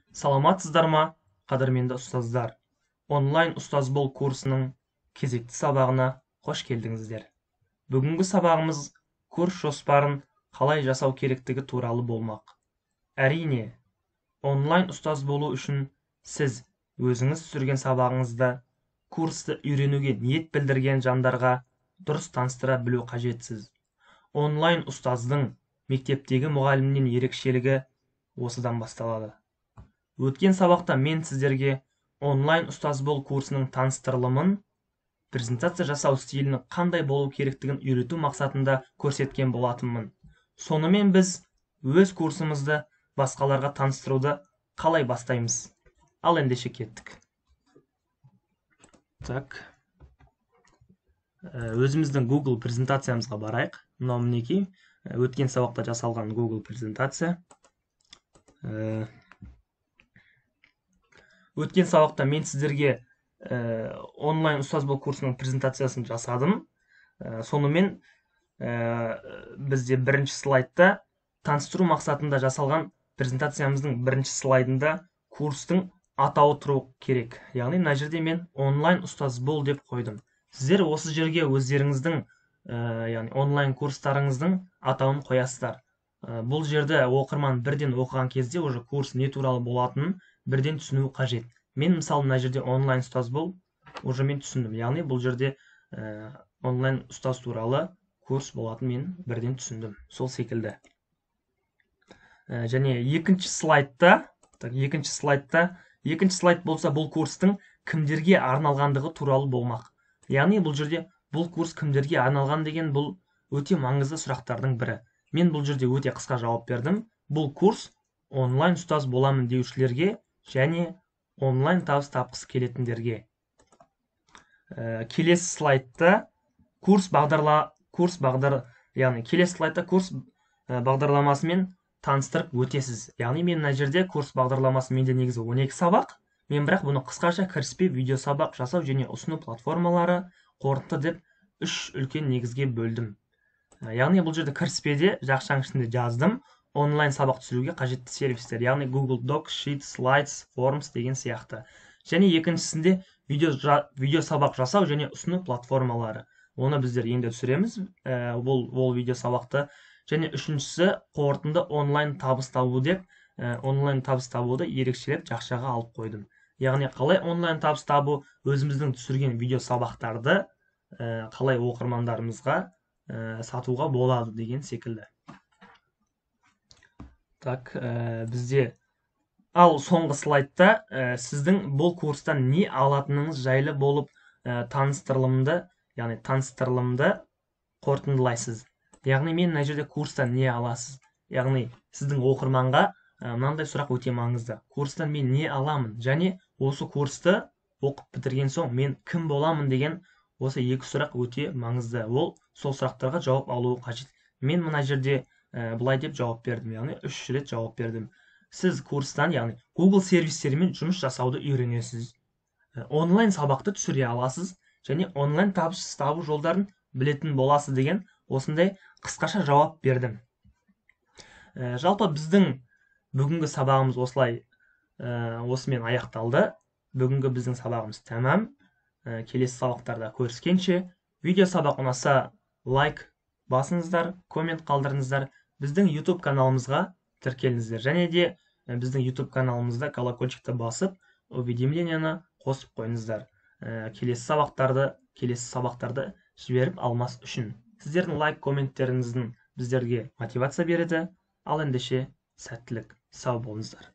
Саламатсыздар ма, қадірменді ұстаздар? Онлайн ұстаз бол курсының кезекті сабағына қош келдіңіздер. Бүгінгі сабағымыз курс жоспарын қалай жасау керектігі туралы болмақ. Әрине, онлайн ұстаз болу үшін сіз өзіңіз түсірген сабағыңызда курсты үйренуге ниет білдірген жандарға дұрыс таныстыра білу қажетсіз. Онлайн ұстаздың мектептегі мұғалімнен ерекшелігі осыдан басталады. Өткен сабақта мен сіздерге онлайн ұстаз бол курсының таныстырылымын, презентация жасау стилінің қандай болу керектігін үйрету мақсатында көрсеткен болатынмын. Сонымен біз өз курсымызды басқаларға таныстыруды қалай бастаймыз? Ал ендеше кеттік. Так. Өзіміздің Google презентациямызға барайық. Мынау мінекей, өткен сабақта жасалған Google презентация. Өткен сабақта мен сіздерге онлайн ұстаз бол курсының презентациясын жасадым. Сонымен бізде бірінші слайдта таныстыру мақсатында жасалған презентациямыздың бірінші слайдында курстың атауы тұру керек. Яғни мына жерде мен онлайн ұстаз бол деп қойдым. Сіздер осы жерге өздеріңіздің яғни онлайн курстарыңыздың атауын қоясыздар. Бұл жерде оқырман бірден оқыған кезде уже курс не туралы болатынын бірден түсіну қажет. Мен мысалы мына жерде онлайн ұстаз бол, уже мен түсіндім. Яғни бұл жерде онлайн ұстаз туралы курс болатын мен бірден түсіндім. Сол секілді. Және екінші слайд болса бұл курстың кімдерге арналғандығы туралы болмақ. Яғни бұл жерде бұл курс кімдерге арналған деген бұл өте маңызды сұрақтардың бірі. Мен бұл жерде өте қысқа жауап бердім. Бұл курс онлайн ұстаз боламын деушілерге және онлайн табыс тапқысы келетіндерге. Келесі слайдта курс бағдарламасымен таныстырып өтесіз. Яғни мен мына жерде курс бағдарламасы менде негізі 12 сабақ. Мен бірақ бұны қысқаша кіріспе видео сабақ жасау және ұсыну платформалары қорыты деп 3 үлкен негізге бөлдім. Яғни бұл жерде кіріспеде жақшаның ішінде жаздым. Онлайн сабақ түсіруге қажетті сервистер, яғни Google Docs, Sheets, Slides, Forms деген сияқты. Және екіншісінде видео сабақ жасау және ұсыну платформалары. Оны біздер енді түсіреміз, ол видео сабақты. Және үшіншісі қорытынды онлайн табыс табу деп, онлайн табыс табуды ерекшелеп жақшаға алып қойдым. Яғни қалай онлайн табыс табу өзіміздің түсірген видео сабақтарды қалай оқырмандарымызға сатуға болады деген секілді. Так, бізде ал соңғы слайдта сіздің бұл курстан не алатыныңыз жайлы болып таныстырылымды қорытындылайсыз. Яғни мен мына жерде курстан не аласыз? Яғни сіздің оқырманға мынандай сұрақ өте маңызды. Курстан мен не аламын? Және осы курсты оқып бітірген соң мен кім боламын деген осы екі сұрақ өте маңызды. Ол сол сұрақтарға жауап алуы қажет. Мен мына жерде бұлай деп жауап бердім, яғни 3 рет жауап бердім. Сіз курстан, яғни Google сервистерімен жұмыс жасауды үйренесіз. Онлайн сабақты түсіре аласыз және онлайн табыс табу жолдарын білетін боласыз деген осындай қысқаша жауап бердім. Жалпы біздің бүгінгі сабағымыз осымен аяқталды. Бүгінгі біздің сабағымыз тәмам. Келесі сабақтарда көріскенше, видео сабақ ұнаса лайк басыңыздар, коммент қалдырыңыздар. Біздің YouTube каналымызға тіркеліңіздер. Және де біздің YouTube каналымызда колокольчикті басып, уведомленияны қосып қойыңыздар. Келесі сабақтарды жіберіп алмас үшін. Сіздердің лайк комменттеріңіздің біздерге мотивация береді. Ал ендеше сәттілік, сау болыңыздар.